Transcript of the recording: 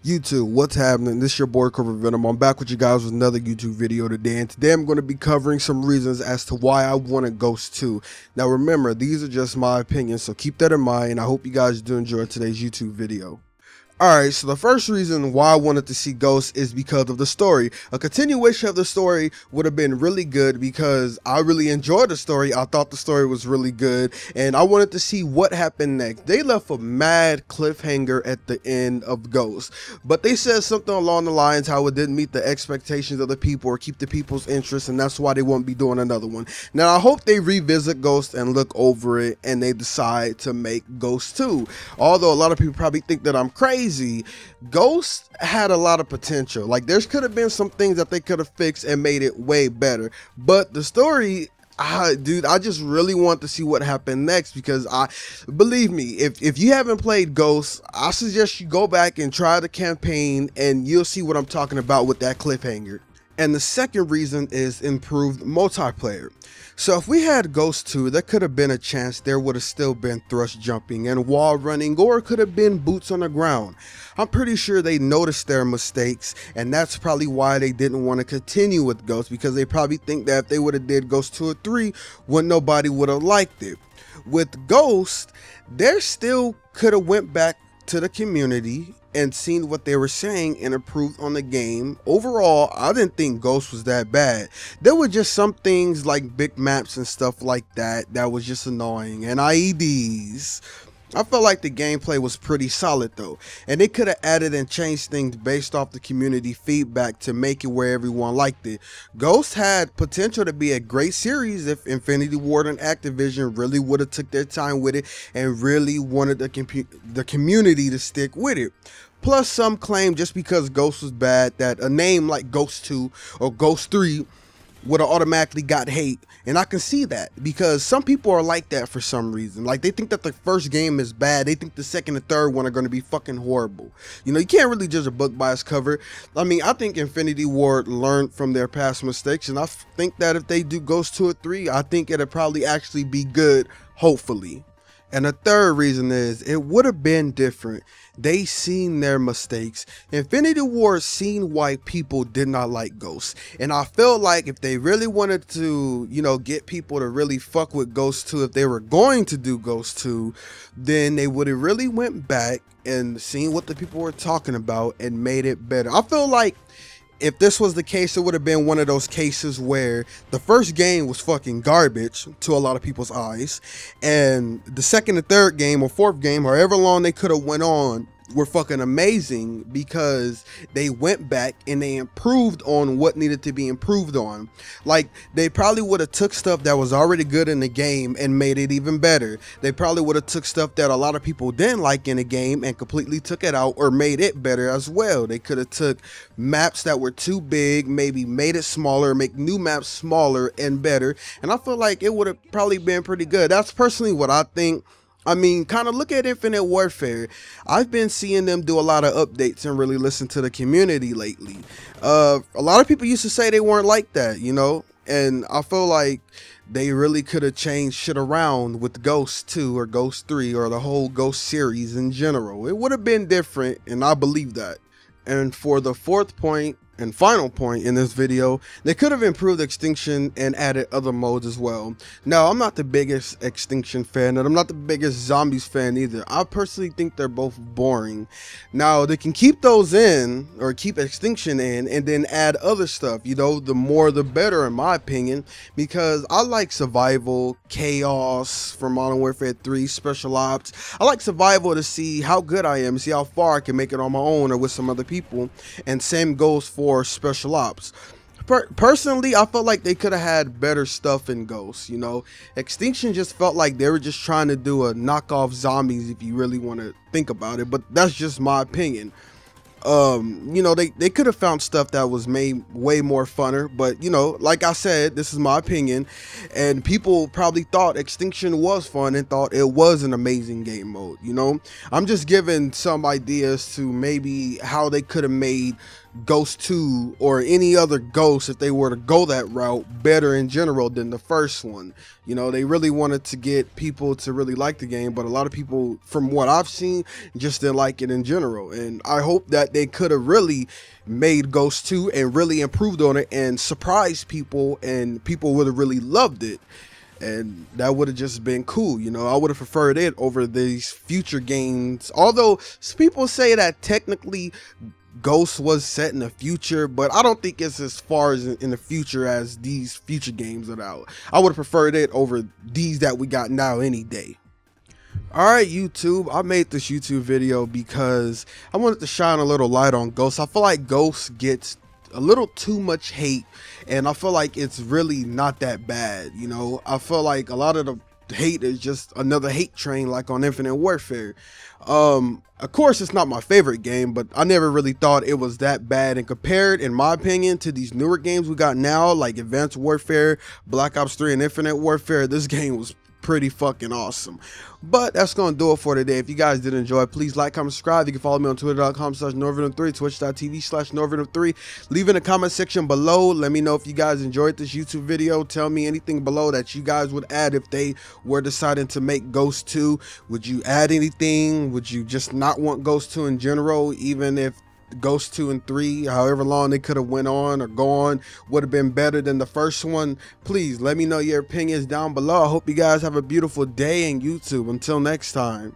YouTube, what's happening? This is your boy Cobra Venom. I'm back with you guys with another YouTube video today, and today I'm going to be covering some reasons as to why I wanted Ghost 2. Now remember, these are just my opinions, so keep that in mind. I hope you guys do enjoy today's YouTube video. Alright, so the first reason why I wanted to see Ghost is because of the story. A continuation of the story would have been really good because I really enjoyed the story. I thought the story was really good and I wanted to see what happened next. They left a mad cliffhanger at the end of Ghost, but they said something along the lines how it didn't meet the expectations of the people or keep the people's interest, and that's why they won't be doing another one. Now I hope they revisit Ghost and look over it and they decide to make Ghost 2. Although a lot of people probably think that I'm crazy, Ghost had a lot of potential. Like, there could have been some things that they could have fixed and made it way better, but the story, dude, I just really want to see what happened next, because believe me, if you haven't played Ghost, I suggest you go back and try the campaign and you'll see what I'm talking about with that cliffhanger. And the second reason is improved multiplayer. So if we had Ghost 2, there could have been a chance there would have still been thrust jumping and wall running, or it could have been boots on the ground. I'm pretty sure they noticed their mistakes, and that's probably why they didn't want to continue with Ghost, because they probably think that if they would have did Ghost 2 or 3, nobody would have liked it. With Ghost, they still could have went back to the community and seen what they were saying and improved on the game. Overall, I didn't think Ghost was that bad. There were just some things like big maps and stuff like that was just annoying, and IEDs. I felt like the gameplay was pretty solid though, and they could have added and changed things based off the community feedback to make it where everyone liked it. Ghost had potential to be a great series if Infinity Ward and Activision really would have took their time with it and really wanted the community to stick with it. Plus, some claim just because Ghost was bad that a name like Ghost 2 or Ghost 3 would have automatically got hate, and I can see that because some people are like that for some reason. Like, they think that the first game is bad, they think the second and third one are going to be fucking horrible. You know, you can't really judge a book by its cover. I mean, I think Infinity Ward learned from their past mistakes, and I think that if they do Ghost 2 or 3, I think it'll probably actually be good, hopefully. And the third reason is it would have been different. They seen their mistakes. Infinity Ward seen why people did not like Ghost. And I felt like if they really wanted to, you know, get people to really fuck with Ghost 2, if they were going to do Ghost 2, then they would have really went back and seen what the people were talking about and made it better. I feel like if this was the case, it would have been one of those cases where the first game was fucking garbage to a lot of people's eyes, and the second and third game or fourth game, however long they could have went on, were fucking amazing because they went back and they improved on what needed to be improved on. Like, they probably would have took stuff that was already good in the game and made it even better. They probably would have took stuff that a lot of people didn't like in the game and completely took it out or made it better as well. They could have took maps that were too big, maybe made it smaller, make new maps smaller and better, and I feel like it would have probably been pretty good. That's personally what I think. I mean, kind of look at Infinite Warfare. I've been seeing them do a lot of updates and really listen to the community lately. A lot of people used to say they weren't like that, you know, and I feel like they really could have changed shit around with Ghost 2 or Ghost 3 or the whole Ghost series in general. It would have been different, and I believe that. And for the fourth point and final point in this video, they could have improved Extinction and added other modes as well. Now, I'm not the biggest Extinction fan, and I'm not the biggest Zombies fan either. I personally think they're both boring. Now, they can keep those in, or keep Extinction in, and then add other stuff. You know, the more the better in my opinion, because I like Survival, Chaos from Modern Warfare 3, Special Ops. I like Survival to see how good I am, see how far I can make it on my own or with some other people, and same goes for Special Ops. Personally, I felt like they could have had better stuff in Ghost. You know, Extinction just felt like they were just trying to do a knockoff Zombies if you really want to think about it, but that's just my opinion. You know, they could have found stuff that was made way more funner, but you know, like I said, this is my opinion, and people probably thought Extinction was fun and thought it was an amazing game mode. You know, I'm just giving some ideas to maybe how they could have made Ghost 2 or any other Ghost, if they were to go that route, better in general than the first one. You know, they really wanted to get people to really like the game, but a lot of people, from what I've seen, just didn't like it in general. And I hope that they could have really made Ghost 2 and really improved on it and surprised people, and people would have really loved it. And that would have just been cool. You know, I would have preferred it over these future games. Although people say that technically Ghost was set in the future, but I don't think it's as far as in the future as these future games are out. I would have preferred it over these that we got now any day. Alright YouTube, I made this YouTube video because I wanted to shine a little light on Ghost. I feel like Ghost gets a little too much hate, and I feel like it's really not that bad. You know, I feel like a lot of the hate is just another hate train, like on Infinite Warfare. Of course it's not my favorite game, but I never really thought it was that bad, and compared, in my opinion, to these newer games we got now, like Advanced Warfare, Black Ops 3, and Infinite Warfare, this game was pretty fucking awesome. But that's gonna do it for today. If you guys did enjoy, please like, comment, subscribe. You can follow me on twitter.com/NorVenom3, twitch.tv/NorVenom3. Leave in the comment section below. Let me know if you guys enjoyed this YouTube video. Tell me anything below that you guys would add if they were deciding to make Ghost 2. Would you add anything? Would you just not want Ghost 2 in general, even if Ghost 2 and 3, however long they could have went on or gone, would have been better than the first one? Please let me know your opinions down below. I hope you guys have a beautiful day in YouTube. Until next time.